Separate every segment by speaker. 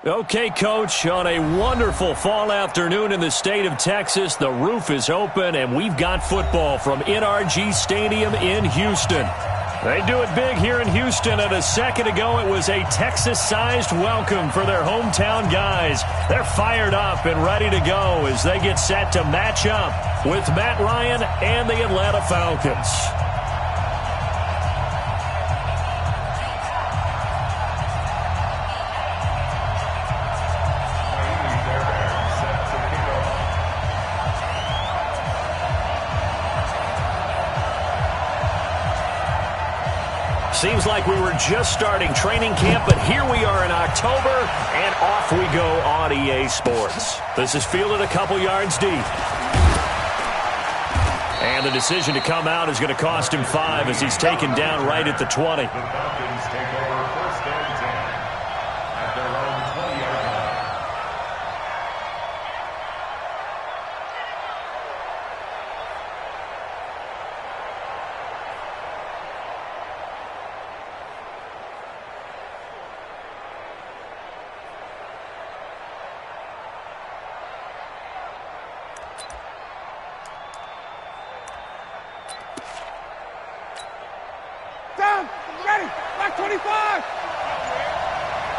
Speaker 1: Okay, Coach, on a wonderful fall afternoon in the state of Texas, the roof is open, and we've got football from NRG Stadium in Houston. They do it big here in Houston, and a second ago it was a Texas-sized welcome for their hometown guys. They're fired up and ready to go as they get set to match up with Matt Ryan and the Atlanta Falcons. Seems like we were just starting training camp, but here we are in October, and off we go on EA Sports. This is fielded a couple yards deep. And the decision to come out is going to cost him 5 as he's taken down right at the 20.
Speaker 2: Ready, back 25.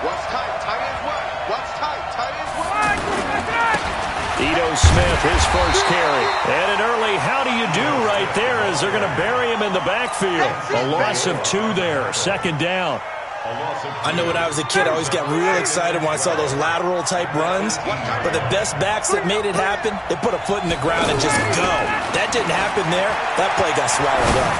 Speaker 3: What's tight? Tight ends what? What's tight? Tight ends what?
Speaker 1: Ito Smith, his first carry. And an early how do you do right there as they're going to bury him in the backfield. A loss of 2 there, second down.
Speaker 4: I know when I was a kid, I always got real excited when I saw those lateral-type runs. But the best backs that made it happen, they put a foot in the ground and just go. That didn't happen there. That play got swallowed up.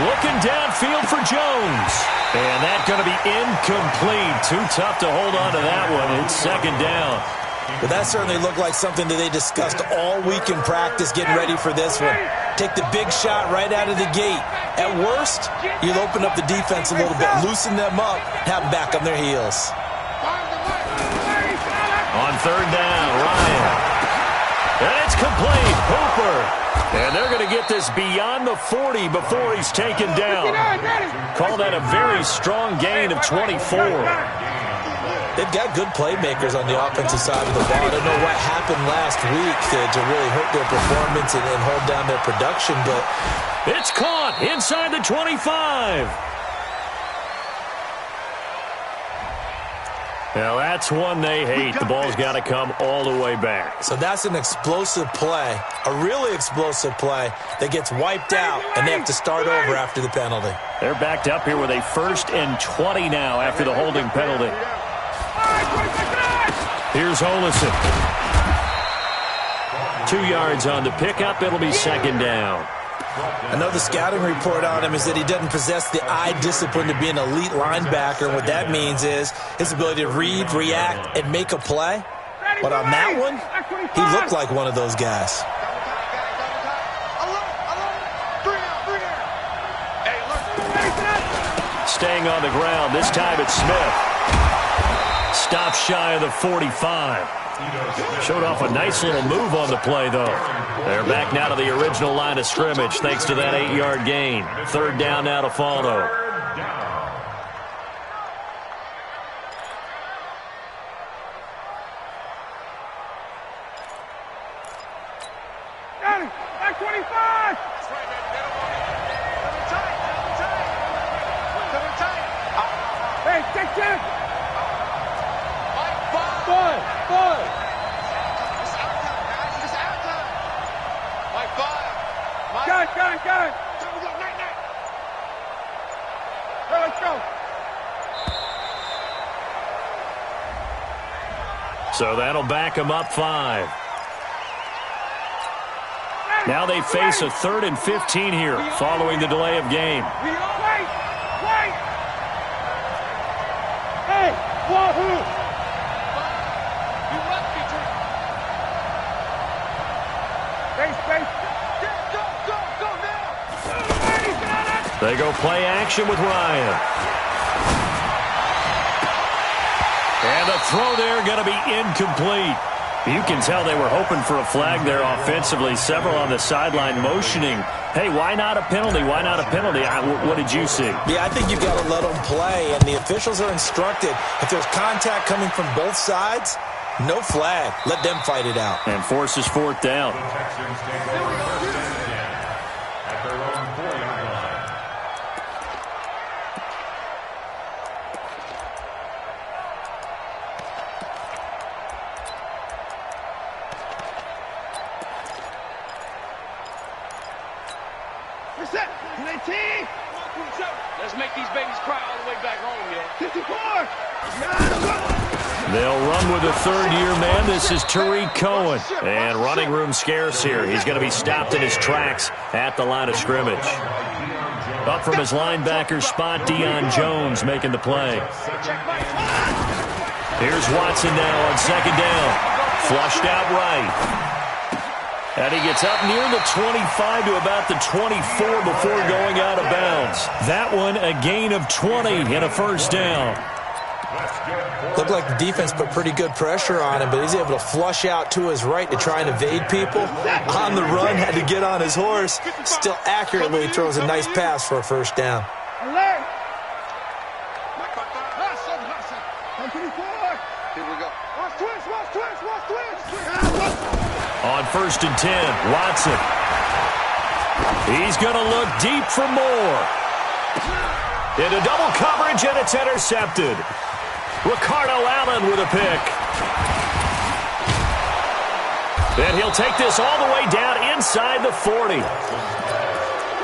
Speaker 1: Looking downfield for Jones. And that's going to be incomplete. Too tough to hold on to that one. It's second down.
Speaker 4: But that certainly looked like something that they discussed all week in practice getting ready for this one. Take the big shot right out of the gate. At worst, you'll open up the defense a little bit, loosen them up, have them back on their heels.
Speaker 1: On third down, Ryan. And it's complete. Hooper. And they're going to get this beyond the 40 before he's taken down. Call that a very strong gain of 24.
Speaker 4: They've got good playmakers on the offensive side of the ball. I don't know what happened last week to really hurt their performance and hold down their production, but
Speaker 1: it's caught inside the 25. Now, that's one they hate. The ball's got to come all the way back.
Speaker 4: So that's an explosive play, a really explosive play that gets wiped out, and they have to start over after the penalty.
Speaker 1: They're backed up here with a 1st and 20 now after the holding penalty. Here's Olison. 2 yards on the pickup. It'll be second down.
Speaker 4: I know the scouting report on him is that he doesn't possess the eye discipline to be an elite linebacker. And what that means is his ability to read, react, and make a play. But on that one, he looked like one of those guys.
Speaker 1: Staying on the ground. This time it's Smith. Stop shy of the 45. Showed off a nice little move on the play, though. They're back now to the original line of scrimmage thanks to that 8-yard gain. Third down now to follow.
Speaker 2: Got him, back 25. Hey, take that. Five. Got it. Hey, let's go.
Speaker 1: So that'll back them up 5. Now they face a 3rd and 15 here following the delay of game.
Speaker 2: Wait. Hey, wahoo. Space. Go now.
Speaker 1: They go play action with Ryan. And the throw there going to be incomplete. You can tell they were hoping for a flag there offensively. Several on the sideline motioning, hey, why not a penalty? Why not a penalty? What did you see?
Speaker 4: Yeah, I think you've got to let them play, and the officials are instructed. If there's contact coming from both sides, no flag. Let them fight it out.
Speaker 1: And forces fourth down.
Speaker 2: Let's make these babies cry all the way back home, yo. 54!
Speaker 1: They'll run with a third-year man. This is Tariq Cohen. And running room scarce here. He's going to be stopped in his tracks at the line of scrimmage. Up from his linebacker spot, Deion Jones making the play. Here's Watson now on second down. Flushed out right. And he gets up near the 25 to about the 24 before going out of bounds. That one a gain of 20 and a first down.
Speaker 4: Looked like the defense put pretty good pressure on him, but he's able to flush out to his right to try and evade people. On the run, had to get on his horse. Still accurately throws a nice pass for a first down.
Speaker 2: Alert! Here we go. Watch twist, watch twist, watch twist.
Speaker 1: On first and 10, Watson. He's going to look deep for more. Into double coverage, and it's intercepted. Ricardo Allen with a pick. And he'll take this all the way down inside the 40.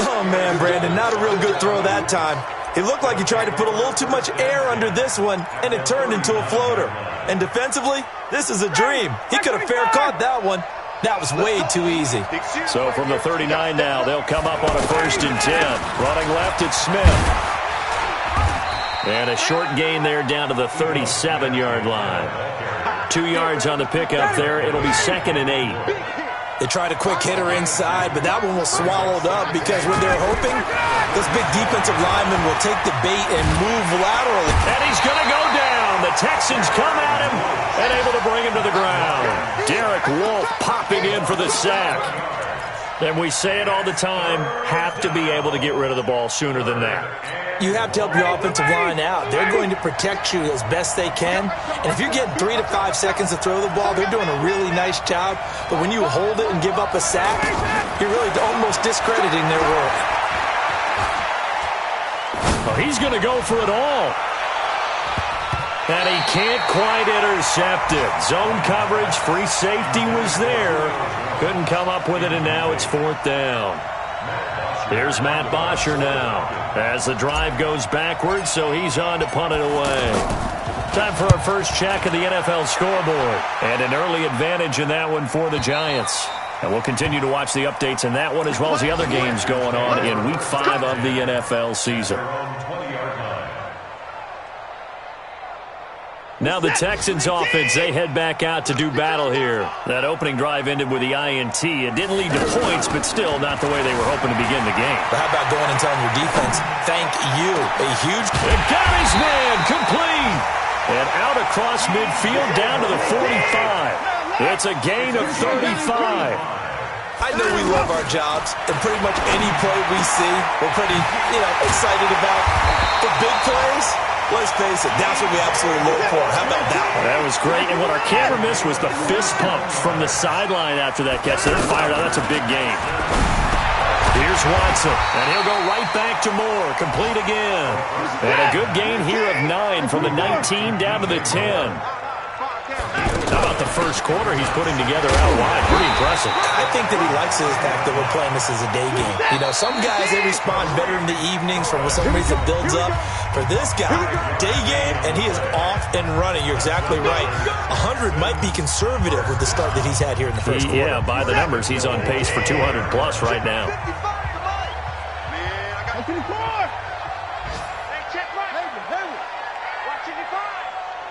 Speaker 4: Oh, man, Brandon, not a real good throw that time. It looked like he tried to put a little too much air under this one, and it turned into a floater. And defensively, this is a dream. He could have fair caught that one. That was way too easy.
Speaker 1: So from the 39 now, they'll come up on a first and 10. Running left, it's Smith. And a short gain there down to the 37-yard line. 2 yards on the pickup there. It'll be second and 8.
Speaker 4: They tried a quick hitter inside, but that one was swallowed up because when they're hoping, this big defensive lineman will take the bait and move laterally.
Speaker 1: And he's going to go down. The Texans come at him and able to bring him to the ground. Derek Wolfe popping in for the sack. And we say it all the time, have to be able to get rid of the ball sooner than that.
Speaker 4: You have to help your offensive line out. They're going to protect you as best they can. And if you're getting 3 to 5 seconds to throw the ball, they're doing a really nice job. But when you hold it and give up a sack, you're really almost discrediting their work.
Speaker 1: Well, he's going to go for it all. And he can't quite intercept it. Zone coverage, free safety was there. Couldn't come up with it, and now it's fourth down. Here's Matt Bosher now as the drive goes backwards, so he's on to punt it away. Time for our first check of the NFL scoreboard. And an early advantage in that one for the Giants. And we'll continue to watch the updates in that one as well as the other games going on in Week 5 of the NFL season. Now the Texans offense, they head back out to do battle here. That opening drive ended with the INT. It didn't lead to points, but still not the way they were hoping to begin the game.
Speaker 4: But how about going and telling your defense, thank you, a huge...
Speaker 1: And got his man, complete. And out across midfield down to the 45. It's a gain of 35.
Speaker 4: I know we love our jobs, and pretty much any play we see, we're pretty, excited about. For big plays, let's face it, that's what we absolutely look for. How about that one?
Speaker 1: That was great, and what our camera missed was the fist pump from the sideline after that catch. They're fired out. That's a big game. Here's Watson, and he'll go right back to Moore. Complete again. And a good gain here of 9 from the 19 down to the 10. How about the first quarter he's putting together out wide? Pretty impressive.
Speaker 4: I think that he likes the fact that we're playing this as a day game. Some guys, they respond better in the evenings for some reason it builds up. For this guy, day game, and he is off and running. You're exactly right. 100 might be conservative with the start that he's had here in the first quarter.
Speaker 1: Yeah, by the numbers, he's on pace for 200-plus right now.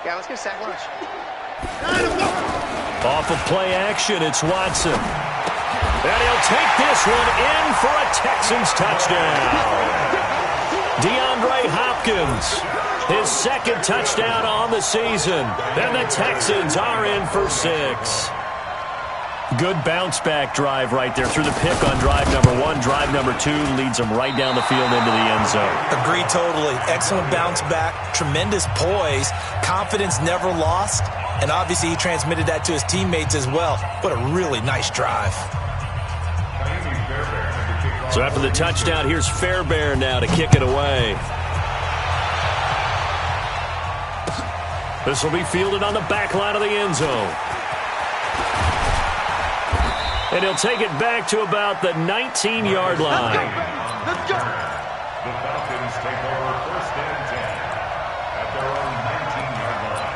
Speaker 3: Yeah, let's get a sack lunch.
Speaker 1: Off of play action, it's Watson. And he'll take this one in for a Texans touchdown. DeAndre Hopkins, his second touchdown on the season. And the Texans are in for 6. Good bounce-back drive right there through the pick on drive number 1. Drive number 2 leads them right down the field into the end zone.
Speaker 4: Agreed totally. Excellent bounce back, tremendous poise, confidence never lost, and obviously he transmitted that to his teammates as well. What a really nice drive.
Speaker 1: So after the touchdown, here's Fairbairn now to kick it away. This will be fielded on the back line of the end zone. And he'll take it back to about the 19-yard line.
Speaker 2: Let's go.
Speaker 5: The Falcons take over 1st and 10 at their own 19-yard line.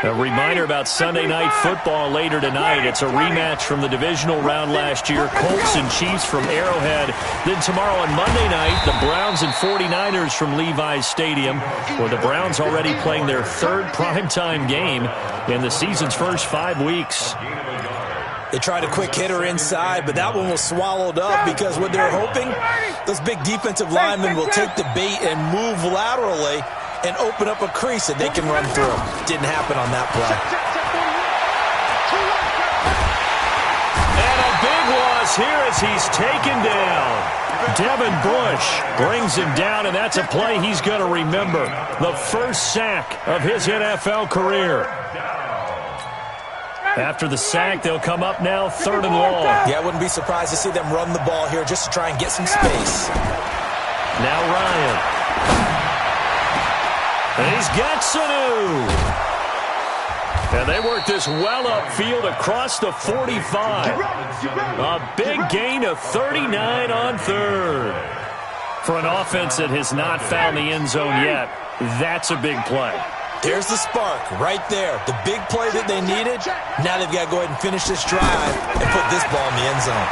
Speaker 1: A reminder about Sunday Night Football later tonight. It's a rematch from the divisional round last year. Colts and Chiefs from Arrowhead. Then tomorrow on Monday night, the Browns and 49ers from Levi's Stadium, where the Browns already playing their 3rd primetime game in the season's first 5 weeks.
Speaker 4: They tried a quick hitter inside, but that one was swallowed up because what they're hoping, those big defensive linemen will take the bait and move laterally and open up a crease that they can run through. Didn't happen on that play.
Speaker 1: And a big loss here as he's taken down. Devin Bush brings him down, and that's a play he's going to remember. The first sack of his NFL career. After the sack, they'll come up now 3rd and long.
Speaker 4: Yeah, I wouldn't be surprised to see them run the ball here just to try and get some space.
Speaker 1: Now Ryan. And he's got Sanu. And they work this well upfield across the 45. A big gain of 39 on 3rd. For an offense that has not found the end zone yet, that's a big play.
Speaker 4: There's the spark right there. The big play that they needed. Now they've got to go ahead and finish this drive and put this ball in the end zone.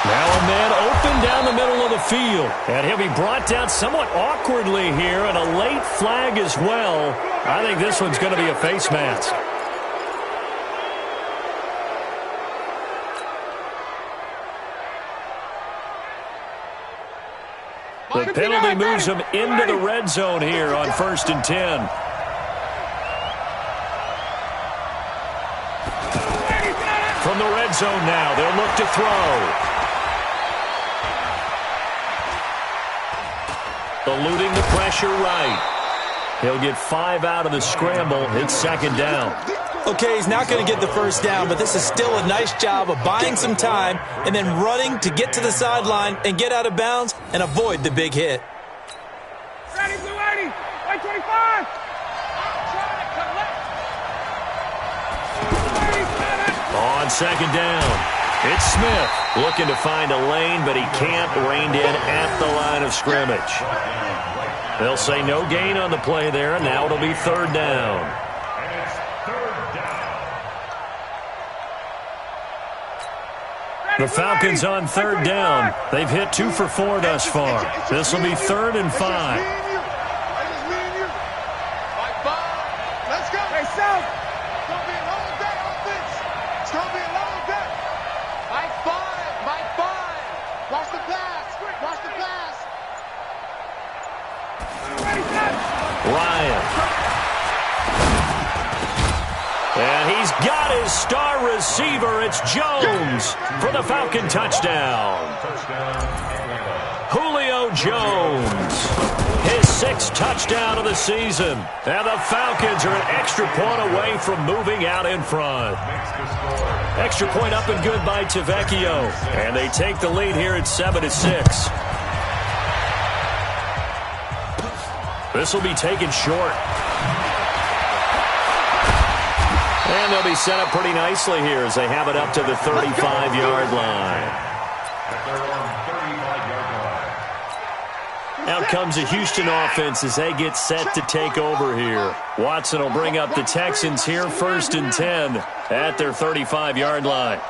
Speaker 1: Now a man open down the middle of the field. And he'll be brought down somewhat awkwardly here, and a late flag as well. I think this one's going to be a face mask. The penalty moves him into the red zone here on 1st and 10. From the red zone now, they'll look to throw. Eluding the pressure right. He'll get 5 out of the scramble. It's 2nd down.
Speaker 4: Okay, he's not going to get the first down, but this is still a nice job of buying some time and then running to get to the sideline and get out of bounds and avoid the big hit.
Speaker 2: Ready, blue 80, 25.
Speaker 1: On 2nd down, it's Smith looking to find a lane, but he can't. Reined in at the line of scrimmage. They'll say no gain on the play there, and now it'll be 3rd down. The Falcons on 3rd down. They've hit 2 for 4 thus far. This will be 3rd and 5.
Speaker 2: Let's go. Hey, South. It's going to be a long day on this. It's going to be a long day. Mike 5. Mike 5. Watch the pass. Watch the pass.
Speaker 1: Ryan. And he's got his star receiver. It's Jones for the Falcon touchdown. Julio Jones, his 6th touchdown of the season. And the Falcons are an extra point away from moving out in front. Extra point up and good by Tavecchio. And they take the lead here at 7-6. This will be taken short. And they'll be set up pretty nicely here as they have it up to the 35-yard line. Out comes the Houston offense as they get set to take over here. Watson will bring up the Texans here 1st and 10 at their 35-yard line.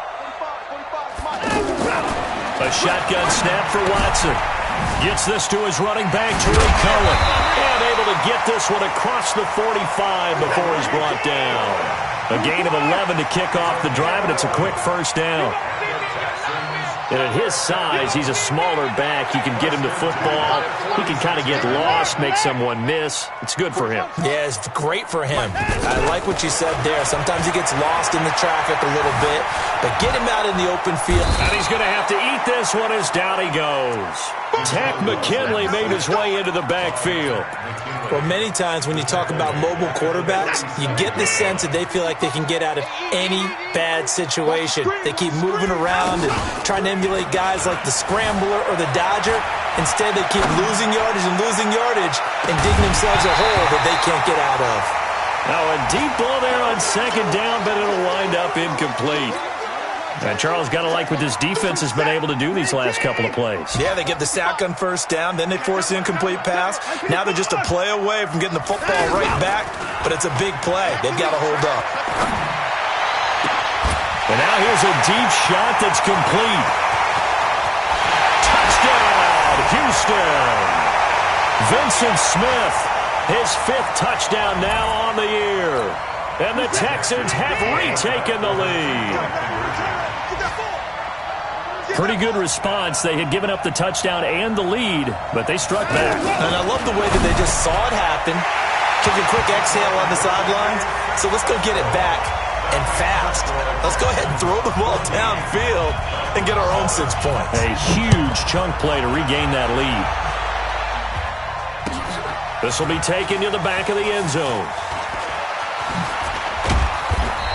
Speaker 1: A shotgun snap for Watson. Gets this to his running back, Tariq Cohen. And able to get this one across the 45 before he's brought down. A gain of 11 to kick off the drive, and it's a quick 1st down. And at his size, he's a smaller back. You can get him to football. He can kind of get lost, make someone miss. It's good for him.
Speaker 4: Yeah, it's great for him. I like what you said there. Sometimes he gets lost in the traffic a little bit, but get him out in the open field.
Speaker 1: And he's going to have to eat this one as down he goes. Tack McKinley made his way into the backfield.
Speaker 4: Well, many times when you talk about mobile quarterbacks, you get the sense that they feel like they can get out of any bad situation. They keep moving around and trying to emulate guys like the Scrambler or the Dodger. Instead, they keep losing yardage and digging themselves a hole that they can't get out of.
Speaker 1: Now a deep ball there on second down, but it'll wind up incomplete. And Charles, got to like what this defense has been able to do these last couple of plays.
Speaker 4: Yeah, they get the sack on first down, then they force the incomplete pass. Now they're just a play away from getting the football right back, but it's a big play. They've got to hold up.
Speaker 1: And now here's a deep shot that's complete. Touchdown, Houston. Vincent Smith, his 5th touchdown now on the year. And the Texans have retaken the lead. Pretty good response. They had given up the touchdown and the lead, but they struck back.
Speaker 4: And I love the way that they just saw it happen, took a quick exhale on the sidelines. So let's go get it back and fast. Let's go ahead and throw the ball downfield and get our own 6 points.
Speaker 1: A huge chunk play to regain that lead. This will be taken to the back of the end zone.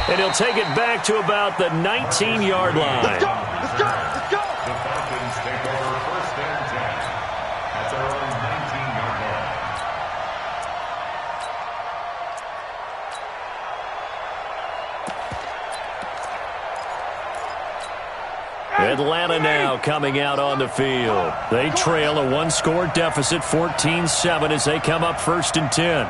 Speaker 1: And he'll take it back to about the 19-yard line.
Speaker 2: Let's go! Let's go! Let's go!
Speaker 5: The Falcons take over first and 10 at their own 19-yard line.
Speaker 1: Atlanta now coming out on the field. They trail a 1-score deficit, 14-7, as they come up first and 10.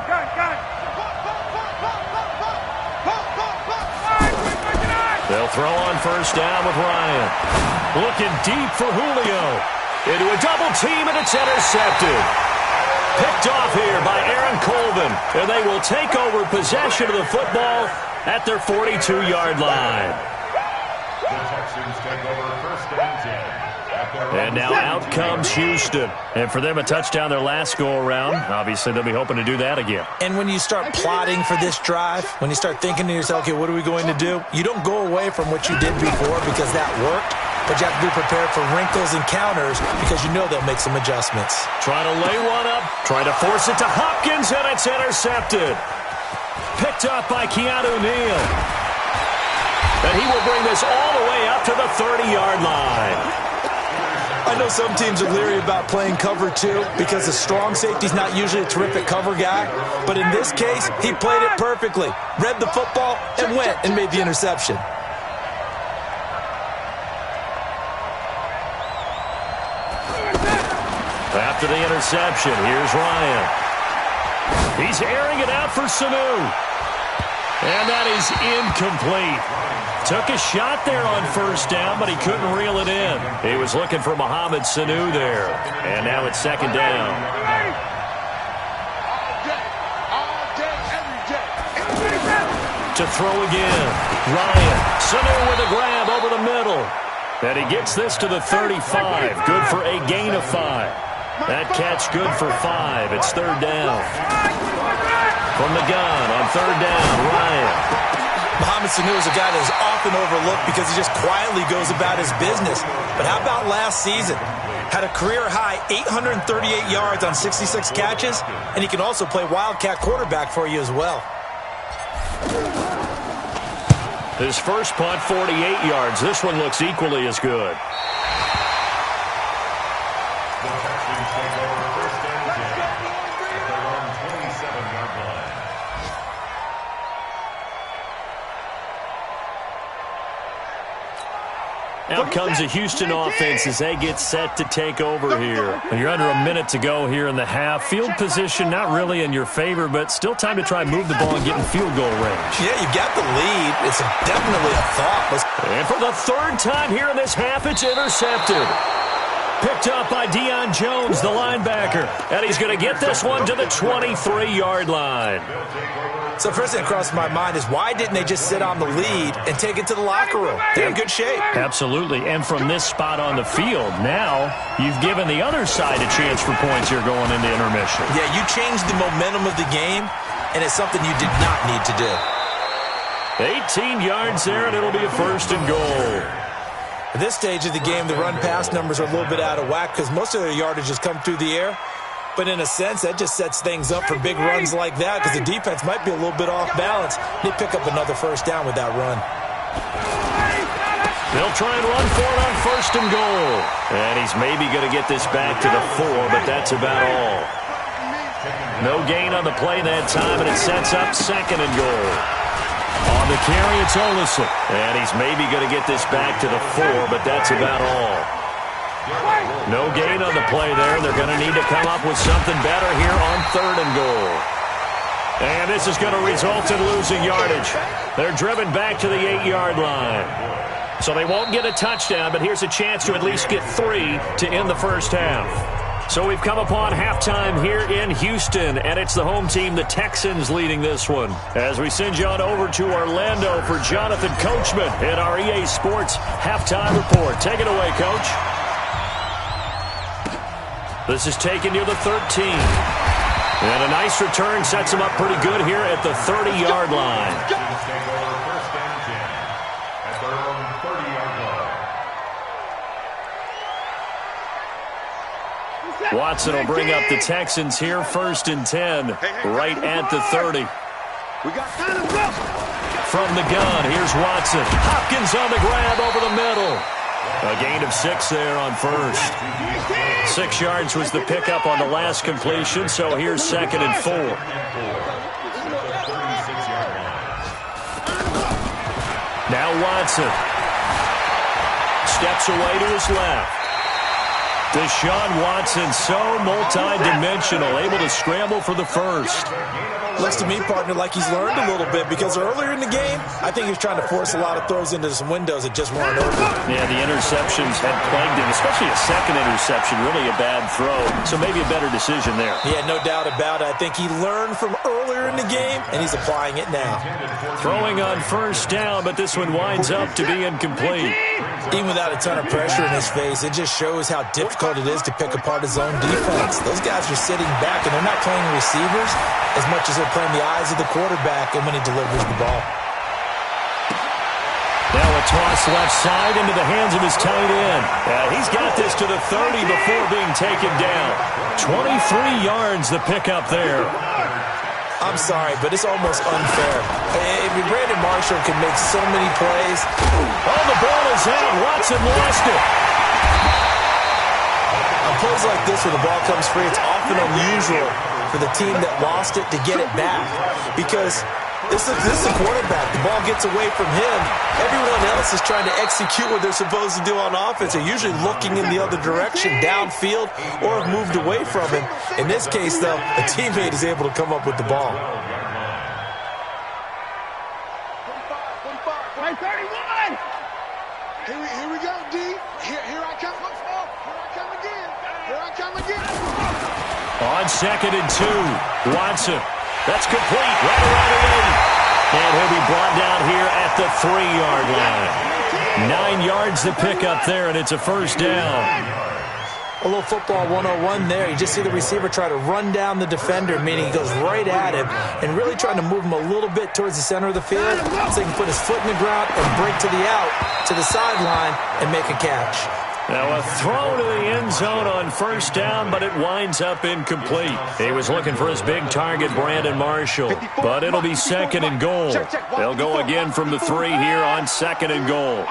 Speaker 1: They'll throw on first down with Ryan. Looking deep for Julio. Into a double team, and it's intercepted. Picked off here by Aaron Colvin. And they will take over possession of the football at their 42-yard line.
Speaker 5: The Texans take over first and 10.
Speaker 1: And now out comes Houston. And for them, a touchdown their last go-around. Obviously, they'll be hoping to do that again.
Speaker 4: And when you start plotting for this drive, when you start thinking to yourself, okay, what are we going to do? You don't go away from what you did before because that worked, but you have to be prepared for wrinkles and counters because you know they'll make some adjustments.
Speaker 1: Try to lay one up, try to force it to Hopkins, and it's intercepted. Picked up by Keanu Neal. And he will bring this all the way up to the 30-yard line.
Speaker 4: I know some teams are leery about playing cover 2 because the strong safety's not usually a terrific cover guy. But in this case, he played it perfectly. Read the football and went and made the interception.
Speaker 1: After the interception, here's Ryan. He's airing it out for Sanu. And that is incomplete. Took a shot there on first down, but he couldn't reel it in. He was looking for Mohamed Sanu there. And now it's second down. To throw again. Ryan. Sanu with a grab over the middle. And he gets this to the 35. Good for a gain of 5. That catch good for 5. It's third down. From the gun on third down, Ryan.
Speaker 4: Mohamed Sanu is a guy that is often overlooked because he just quietly goes about his business. But how about last season? Had a career-high 838 yards on 66 catches, and he can also play Wildcat quarterback for you as well.
Speaker 1: His first punt, 48 yards. This one looks equally as good.
Speaker 5: The Texans take over first and 10 at their own 27-yard line.
Speaker 1: Out comes the Houston offense as they get set to take over here. And you're under a minute to go here in the half. Field position not really in your favor, but still time to try and move the ball and get in field goal range.
Speaker 4: Yeah, you got the lead. It's definitely a thought.
Speaker 1: And for the third time here in this half, it's intercepted. Picked up by Deion Jones, the linebacker. And he's going to get this one to the 23-yard line.
Speaker 4: So first thing that crossed my mind is why didn't they just sit on the lead and take it to the locker room? They're in good shape.
Speaker 1: Absolutely. And from this spot on the field, now you've given the other side a chance for points here going into intermission.
Speaker 4: Yeah, you changed the momentum of the game, and it's something you did not need to do.
Speaker 1: 18 yards there, and it'll be a first and goal.
Speaker 4: At this stage of the game, the run-pass numbers are a little bit out of whack because most of their yardage has come through the air. But in a sense, that just sets things up for big runs like that because the defense might be a little bit off balance. They pick up another first down with that run.
Speaker 1: They'll try and run for it on first and goal. And he's maybe going to get this back to the 4, but that's about all. No gain on the play that time, and it sets up second and goal. On the carry, it's Olison. And he's maybe going to get this back to the 4, but that's about all. No gain on the play there. They're going to need to come up with something better here on third and goal. And this is going to result in losing yardage. They're driven back to the 8-yard line. So they won't get a touchdown, but here's a chance to at least get 3 to end the first half. So we've come upon halftime here in Houston, and it's the home team, the Texans, leading this one. As we send you on over to Orlando for Jonathan Coachman in our EA Sports Halftime Report. Take it away, Coach. This is taken near the 13. And a nice return sets him up pretty good here at the 30-yard line. Watson will bring up the Texans here, first and 10, right at the 30. From the gun, here's Watson. Hopkins on the grab over the middle. A gain of 6 there on first. 6 yards was the pickup on the last completion, so here's second and 4. Now Watson. Steps away to his left. Deshaun Watson, so multi-dimensional, able to scramble for the first.
Speaker 4: Looks to me, partner, like he's learned a little bit because earlier in the game, I think he was trying to force a lot of throws into some windows that just weren't open.
Speaker 1: Yeah, the interceptions had plagued him, especially a second interception, really a bad throw. So maybe a better decision there.
Speaker 4: Yeah, no doubt about it. I think he learned from earlier in the game, and he's applying it now.
Speaker 1: Throwing on first down, but this one winds up to be incomplete.
Speaker 4: Even without a ton of pressure in his face, it just shows how difficult it is to pick apart his own defense. Those guys are sitting back, and they're not playing receivers as much as they're playing the eyes of the quarterback and when he delivers the ball.
Speaker 1: Now a toss left side into the hands of his tight end. He's got this to the 30 before being taken down. 23 yards the pickup there.
Speaker 4: I'm sorry, but it's almost unfair. Brandon Marshall can make so many plays.
Speaker 1: Oh, the ball is out. Watson lost it.
Speaker 4: On plays like this where the ball comes free, it's often unusual for the team that lost it to get it back because this is a quarterback. The ball gets away from him. Everyone else is trying to execute what they're supposed to do on offense. They're usually looking in the other direction, downfield, or have moved away from him. In this case, though, a teammate is able to come up with the ball.
Speaker 2: Right, 31! Here we go, D. Here I come. Here I come again. Here I come again.
Speaker 1: On second and 2, Watson. That's complete. Right around the 8. And he'll be brought down here at the 3-yard line. 9 yards to pick up there, and it's a first down.
Speaker 4: A little football 101 there. You just see the receiver try to run down the defender, meaning he goes right at him and really trying to move him a little bit towards the center of the field so he can put his foot in the ground and break to the out, to the sideline, and make a catch.
Speaker 1: Now a throw to the end zone on first down, but it winds up incomplete. He was looking for his big target, Brandon Marshall, but it'll be second and goal. They'll go again from the 3 here on second and goal.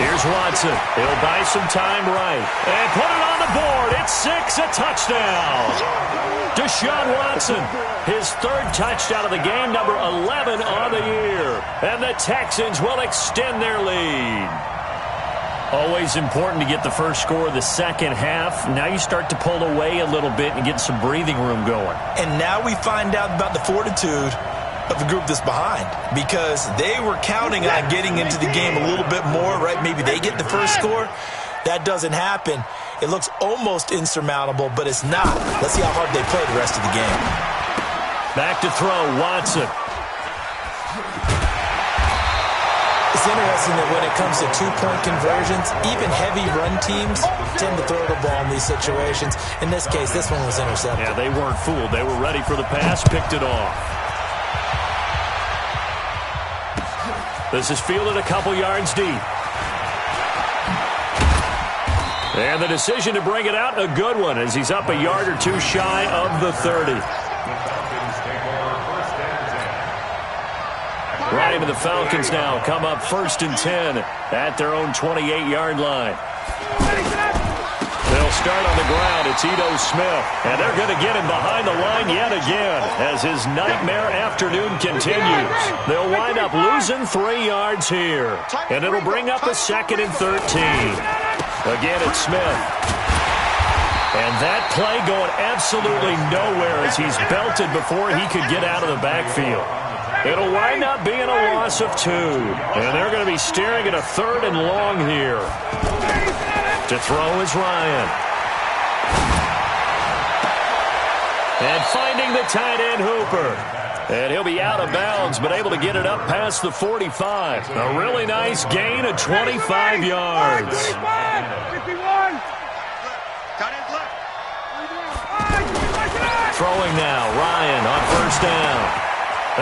Speaker 1: Here's Watson. He'll buy some time right and put it on the board. It's 6, a touchdown. Deshaun Watson, his 3rd touchdown of the game, number 11 on the year. And the Texans will extend their lead. Always important to get the first score of the second half. Now you start to pull away a little bit and get some breathing room going.
Speaker 4: And now we find out about the fortitude of the group that's behind because they were counting on getting into the game a little bit more, right? Maybe they get the first score. that doesn't happen, it looks almost insurmountable, but it's not. Let's see how hard they play the rest of the game.
Speaker 1: Back to throw, Watson.
Speaker 4: It's interesting that when it comes to two-point conversions, even heavy run teams tend to throw the ball in these situations. In this case, this one was intercepted.
Speaker 1: Yeah, they weren't fooled. They were ready for the pass, picked it off. This is fielded a couple yards deep. And the decision to bring it out, a good one, as he's up a yard or two shy of the 30. Right into the Falcons now come up 1st and 10 at their own 28-yard line. They'll start on the ground. It's Ito Smith. And they're going to get him behind the line yet again as his nightmare afternoon continues. They'll wind up losing 3 yards here. And it'll bring up a 2nd and 13. Again, it's Smith. And that play going absolutely nowhere as he's belted before he could get out of the backfield. It'll wind up being a loss of 2. And they're going to be staring at a 3rd and long here. To throw is Ryan. And finding the tight end, Hooper. And he'll be out of bounds, but able to get it up past the 45. A really nice gain of 25 yards.
Speaker 2: 51.
Speaker 1: Throwing now, Ryan on 1st down.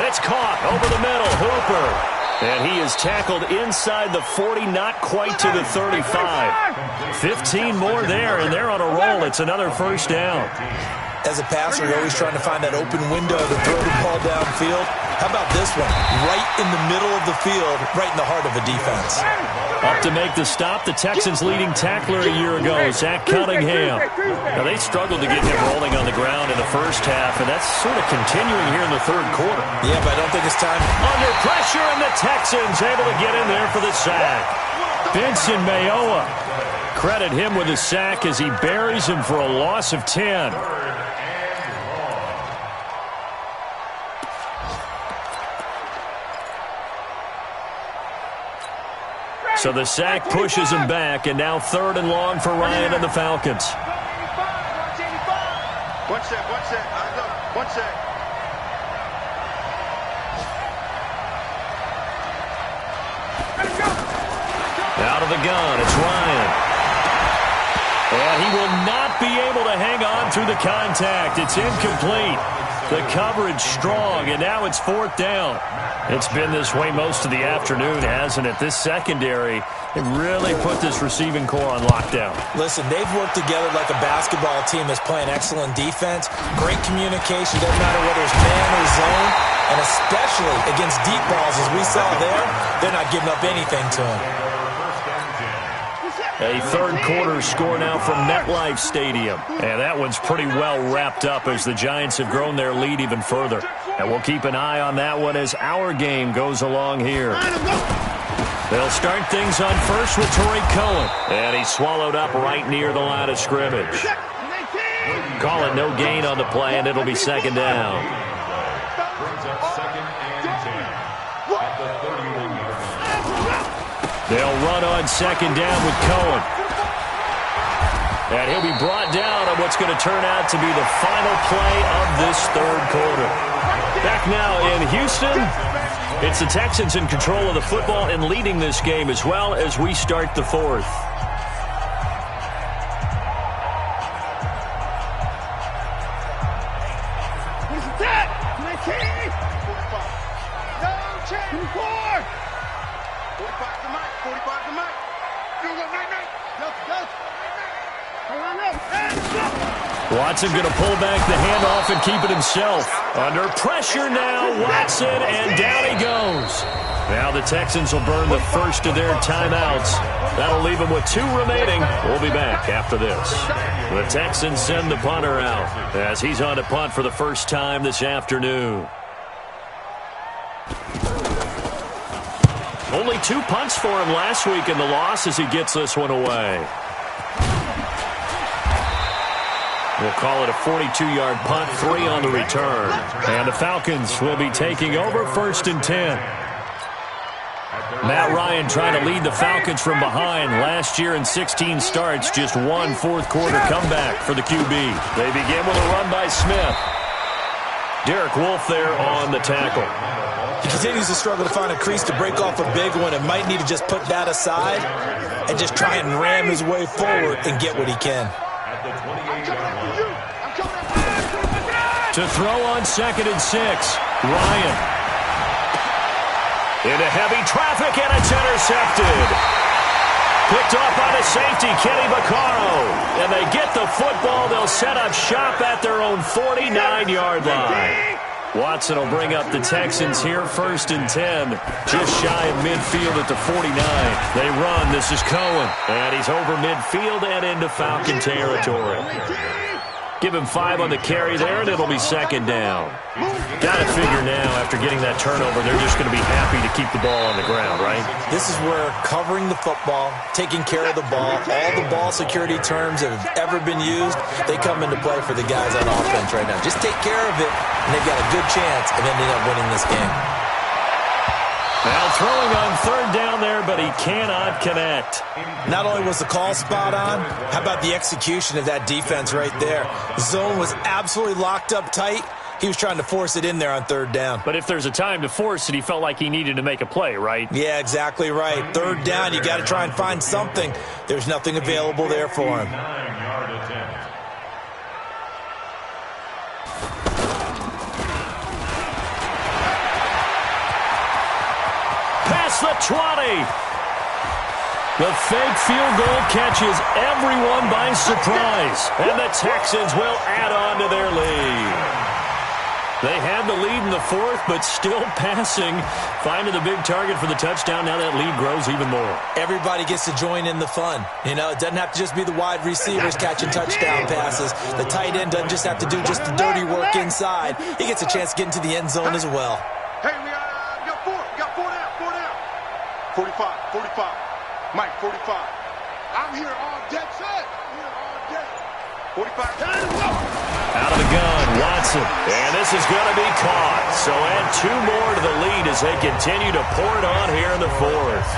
Speaker 1: It's caught over the middle, Hooper. And he is tackled inside the 40, not quite to the 35. 15 more there, and they're on a roll. It's another 1st down.
Speaker 4: As a passer, you're always trying to find that open window to throw the ball downfield. How about this one? Right in the middle of the field, right in the heart of a defense.
Speaker 1: Up to make the stop, the Texans' leading tackler a year ago, Zach Cunningham. Now, they struggled to get him rolling on the ground in the first half, and that's sort of continuing here in the 3rd quarter.
Speaker 4: Yeah, but I don't think it's time.
Speaker 1: Under pressure, and the Texans able to get in there for the sack. Vincent Mayoa. Credit him with a sack as he buries him for a loss of 10. So the sack pushes him back, and now 3rd and long for Ryan and the Falcons.
Speaker 2: 1 sec. Eyes up. 1 sec.
Speaker 1: Out of the gun, it's Ryan. And he will not be able to hang on through the contact. It's incomplete. The coverage strong, and now it's 4th down. It's been this way most of the afternoon, hasn't it? This secondary, it really put this receiving core on lockdown.
Speaker 4: Listen, they've worked together like a basketball team that's playing excellent defense. Great communication, doesn't matter whether it's man or zone. And especially against deep balls, as we saw there, they're not giving up anything to him.
Speaker 1: A 3rd quarter score now from MetLife Stadium. And that one's pretty well wrapped up as the Giants have grown their lead even further. And we'll keep an eye on that one as our game goes along here. They'll start things on first with Torrey Cohen. And he's swallowed up right near the line of scrimmage. Call it no gain on the play, and it'll be 2nd down.
Speaker 5: Brings up 2nd and 10 at the 31-yard line.
Speaker 1: They'll run on 2nd down with Cohen. And he'll be brought down on what's going to turn out to be the final play of this 3rd quarter. Back now in Houston, it's the Texans in control of the football and leading this game as well as we start the 4th. Watson going to pull back the handoff and keep it himself. Under pressure now, Watson, and down he goes. Now the Texans will burn the first of their timeouts. That'll leave them with 2 remaining. We'll be back after this. The Texans send the punter out as he's on to punt for the first time this afternoon. Only 2 punts for him last week in the loss as he gets this one away. We'll call it a 42-yard punt, 3 on the return. And the Falcons will be taking over 1st and 10.
Speaker 5: At their
Speaker 1: Matt Ryan trying to lead the Falcons from behind. Last year in 16 starts, just one fourth-quarter comeback for the QB. They begin with a run by Smith. Derek Wolfe there on the tackle.
Speaker 4: He continues to struggle to find a crease to break off a big one and might need to just put that aside and just try and ram his way forward and get what he can.
Speaker 1: To throw on 2nd and 6, Ryan. Into heavy traffic, and it's intercepted. Picked off by the safety, Kenny Vaccaro. And they get the football. They'll set up shop at their own 49-yard line. Watson will bring up the Texans here, 1st and 10. Just shy of midfield at the 49. They run. This is Cohen. And he's over midfield and into Falcon territory. Give him 5 on the carry there, and it'll be 2nd down. Got to figure now, after getting that turnover, they're just going to be happy to keep the ball on the ground, right?
Speaker 4: This is where covering the football, taking care of the ball, all the ball security terms that have ever been used, they come into play for the guys on offense right now. Just take care of it, and they've got a good chance of ending up winning this game.
Speaker 1: Now throwing on 3rd down there, but he cannot connect.
Speaker 4: Not only was the call spot on, how about the execution of that defense right there? The zone was absolutely locked up tight. He was trying to force it in there on 3rd down.
Speaker 1: But if there's a time to force it, he felt like he needed to make a play, right?
Speaker 4: Yeah, exactly right. 3rd down, you got to try and find something. There's nothing available there for him.
Speaker 1: Past the 20. The fake field goal catches everyone by surprise. And the Texans will add on to their lead. They had the lead in the 4th, but still passing. Finding the big target for the touchdown. Now that lead grows even more.
Speaker 4: Everybody gets to join in the fun. You know, it doesn't have to just be the wide receivers catching touchdown passes. The tight end doesn't just have to do just the dirty work inside. He gets a chance to get into the end zone as well.
Speaker 2: Hey, we got 4. We got 4 down. 45. Mike, 45. I'm here all day, son. I'm here all day. 45.
Speaker 1: Out of the gun, Watson. And this is going to be caught. So add 2 more to the lead as they continue to pour it on here in the 4th.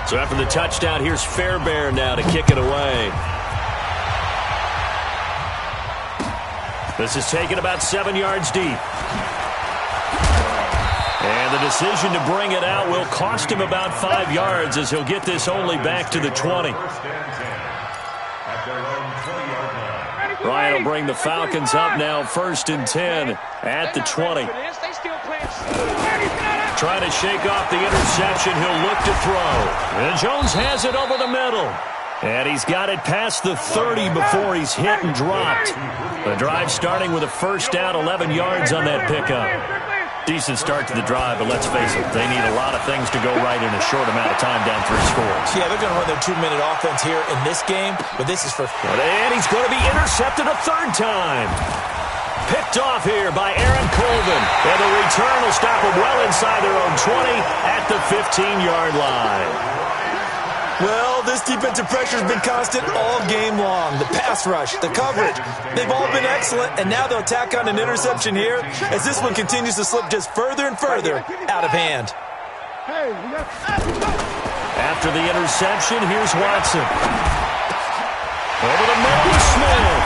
Speaker 1: So after the touchdown, here's Fairbairn now to kick it away. This is taken about 7 yards deep. And the decision to bring it out will cost him about 5 yards as he'll get this only back to the 20. Ryan will bring the Falcons up now, 1st and 10 at the 20. Trying to shake off the interception, he'll look to throw. And Jones has it over the middle. And he's got it past the 30 before he's hit and dropped. The drive starting with a 1st down, 11 yards on that pickup. Decent start to the drive, but let's face it, they need a lot of things to go right in a short amount of time down 3 scores.
Speaker 4: Yeah, they're going to run their 2-minute offense here in this game, but this is for...
Speaker 1: And he's going to be intercepted a 3rd time. Picked off here by Aaron Colvin. And the return will stop him well inside their own 20 at the 15-yard line.
Speaker 4: Well, this defensive pressure has been constant all game long. The pass rush, the coverage, they've all been excellent, and now they'll tack on an interception here as this one continues to slip just further and further out of hand.
Speaker 1: After the interception, here's Watson. Over the middle to Smith.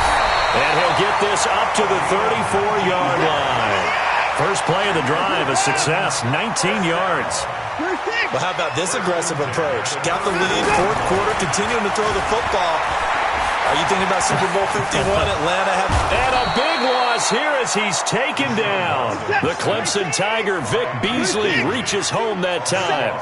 Speaker 1: And he'll get this up to the 34-yard line. First play of the drive, a success, 19 yards.
Speaker 4: Well, how about this aggressive approach? Got the lead, 4th quarter, continuing to throw the football. Are you thinking about Super Bowl 51? Atlanta have...
Speaker 1: And a big loss here as he's taken down. The Clemson Tiger, Vic Beasley, reaches home that time.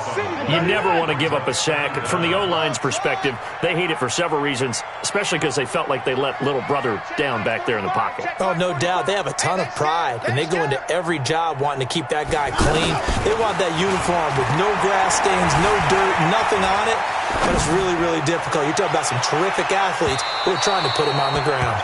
Speaker 1: You never want to give up a sack. From the O-line's perspective, they hate it for several reasons, especially because they felt like they let little brother down back there in the pocket.
Speaker 4: Oh, no doubt. They have a ton of pride, and they go into every job wanting to keep that guy clean. They want that uniform with no grass stains, no dirt, nothing on it. But it's really, really difficult. You're talking about some terrific athletes who are trying to put him on the ground.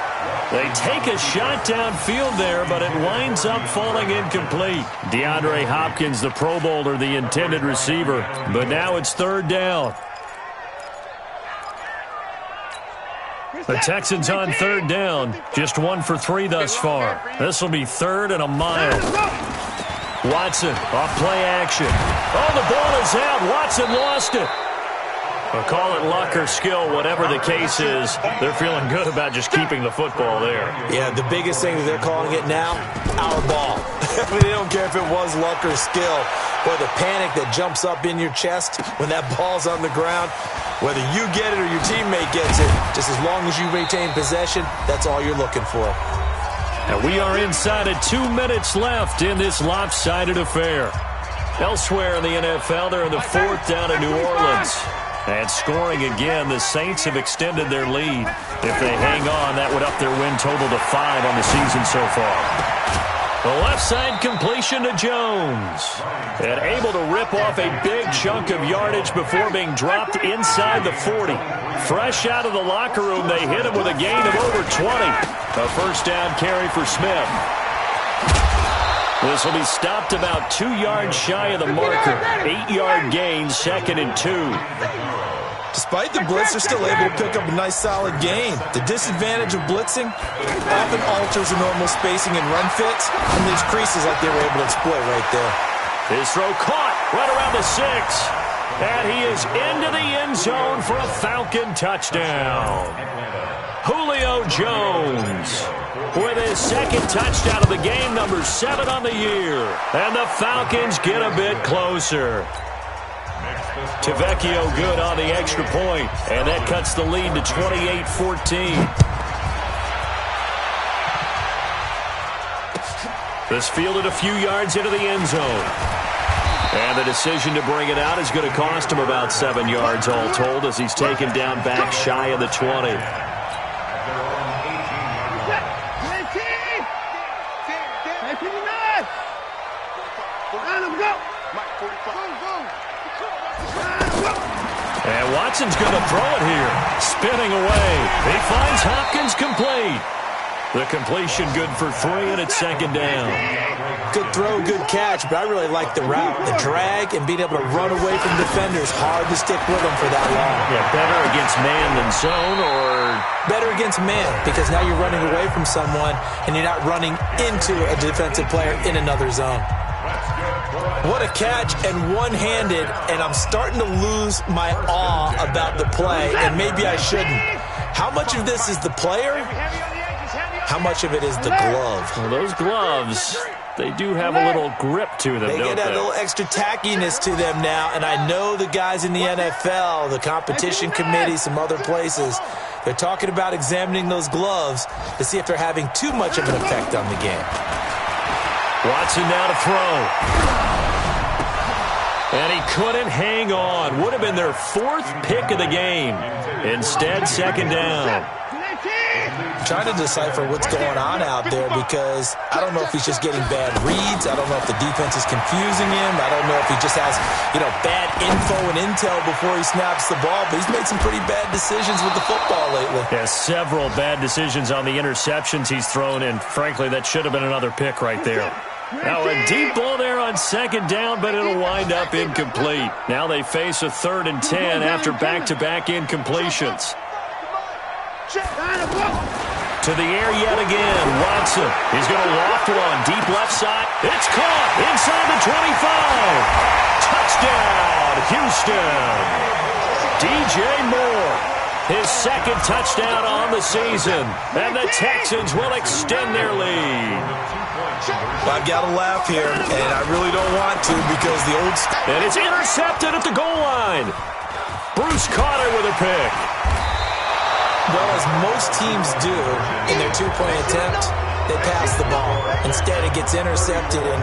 Speaker 1: They take a shot downfield there, but it winds up falling incomplete. DeAndre Hopkins, the Pro Bowler, the intended receiver. But now it's 3rd down. The Texans on third down. Just 1 for 3 thus far. This will be 3rd and a mile. Watson off play action. Oh, the ball is out. Watson lost it. We'll call it luck or skill, whatever the case is. They're feeling good about just keeping the football there.
Speaker 4: Yeah, the biggest thing that they're calling it now, our ball. I mean, they don't care if it was luck or skill. Or the panic that jumps up in your chest when that ball's on the ground. Whether you get it or your teammate gets it, just as long as you retain possession, that's all you're looking for.
Speaker 1: And we are inside of 2 minutes left in this lopsided affair. Elsewhere in the NFL, they're in the 4th down in New Orleans. And scoring again, the Saints have extended their lead. If they hang on, that would up their win total to 5 on the season so far. The left side completion to Jones. And able to rip off a big chunk of yardage before being dropped inside the 40. Fresh out of the locker room, they hit him with a gain of over 20. A first down carry for Smith. This will be stopped about 2 yards shy of the marker. 8-yard gain, 2nd and 2.
Speaker 4: Despite the blitz, they're still able to pick up a nice solid gain. The disadvantage of blitzing often alters the normal spacing and run fits, and leaves creases like they were able to exploit right there.
Speaker 1: His throw caught right around the 6. And he is into the end zone for a Falcon touchdown. Julio Jones with his 2nd touchdown of the game, number 7 on the year. And the Falcons get a bit closer. Tavecchio good on the extra point, and that cuts the lead to 28-14. This fielded a few yards into the end zone. And the decision to bring it out is going to cost him about 7 yards all told as he's taken down back shy of the 20. And Watson's going to throw it here. Spinning away. He finds Hopkins complete. The completion good for 3, and it's 2nd down.
Speaker 4: Good throw, good catch, but I really like the route. The drag and being able to run away from defenders. Hard to stick with them for that long.
Speaker 1: Yeah, better against man than zone, or
Speaker 4: better against man, because now you're running away from someone and you're not running into a defensive player in another zone. What a catch, and one-handed, and I'm starting to lose my awe about the play, and maybe I shouldn't. How much of this is the player? How much of it is the glove?
Speaker 1: Well, those gloves, they do have a little grip to them,
Speaker 4: they
Speaker 1: don't
Speaker 4: get a
Speaker 1: they?
Speaker 4: little extra tackiness to them now, and I know the guys in the NFL, the competition committee, some other places, they're talking about examining those gloves to see if they're having too much of an effect on the game.
Speaker 1: Watson now to throw. And he couldn't hang on. Would have been their 4th pick of the game. Instead, 2nd down.
Speaker 4: I'm trying to decipher what's going on out there, because I don't know if he's just getting bad reads. I don't know if the defense is confusing him. I don't know if he just has, bad info and intel before he snaps the ball. But he's made some pretty bad decisions with the football lately.
Speaker 1: Yeah, several bad decisions on the interceptions he's thrown, and frankly, that should have been another pick right there. Now a deep ball there on 2nd down, but it'll wind up incomplete. Now they face a 3rd and 10 after back-to-back incompletions. To the air yet again, Watson. He's going to loft one, deep left side. It's caught inside the 25. Touchdown, Houston. DJ Moore, his 2nd touchdown on the season. And the Texans will extend their lead.
Speaker 4: Well, I've got to laugh here, and I really don't want to, because the old...
Speaker 1: And it's intercepted at the goal line. Bruce Carter with a pick.
Speaker 4: Well, as most teams do in their 2-point attempt, they pass the ball. Instead, it gets intercepted. And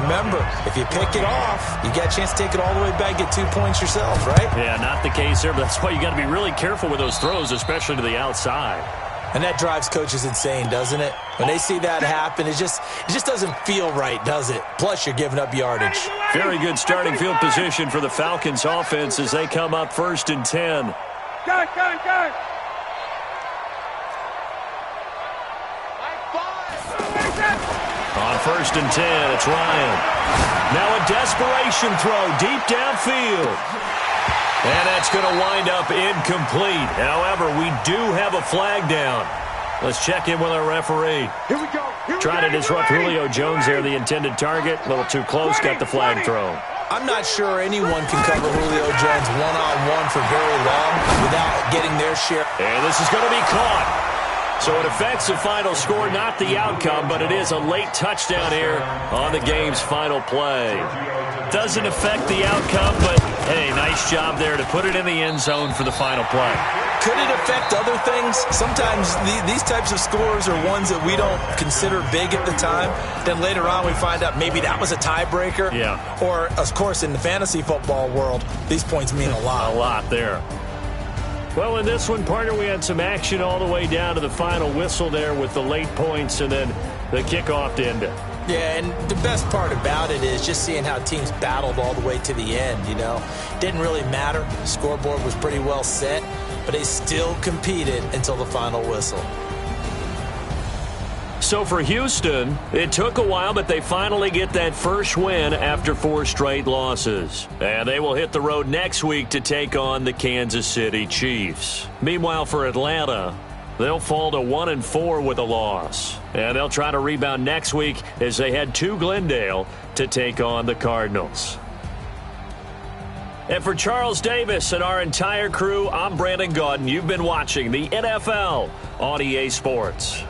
Speaker 4: remember, if you pick it off, you got a chance to take it all the way back, get 2 points yourself, right?
Speaker 1: Yeah, not the case here, but that's why you got to be really careful with those throws, especially to the outside.
Speaker 4: And that drives coaches insane, doesn't it? When they see that happen, it just doesn't feel right, does it? Plus, you're giving up yardage.
Speaker 1: Very good starting field position for the Falcons offense as they come up 1st and 10.
Speaker 2: Go.
Speaker 1: On 1st and 10, it's Ryan. Now a desperation throw deep downfield. And that's going to wind up incomplete. However, we do have a flag down. Let's check in with our referee.
Speaker 2: Here we go.
Speaker 1: Trying to disrupt Julio Jones there, the intended target. A little too close, got the flag thrown.
Speaker 4: I'm not sure anyone can cover Julio Jones one-on-one for very long without getting their share.
Speaker 1: And this is going to be caught. So it affects the final score, not the outcome, but it is a late touchdown here on the game's final play. Doesn't affect the outcome, but, hey, nice job there to put it in the end zone for the final play.
Speaker 4: Could it affect other things? Sometimes these types of scores are ones that we don't consider big at the time. Then later on we find out maybe that was a tiebreaker.
Speaker 1: Yeah.
Speaker 4: Or, of course, in the fantasy football world, these points mean a lot.
Speaker 1: A lot there. Well, in this one, partner, we had some action all the way down to the final whistle there with the late points and then the kickoff to end it.
Speaker 4: Yeah, and the best part about it is just seeing how teams battled all the way to the end, you know. Didn't really matter. The scoreboard was pretty well set, but they still competed until the final whistle.
Speaker 1: So for Houston, it took a while, but they finally get that first win after 4 straight losses. And they will hit the road next week to take on the Kansas City Chiefs. Meanwhile, for Atlanta, they'll fall to 1-4 with a loss. And they'll try to rebound next week as they head to Glendale to take on the Cardinals. And for Charles Davis and our entire crew, I'm Brandon Gaudin. You've been watching the NFL on EA Sports.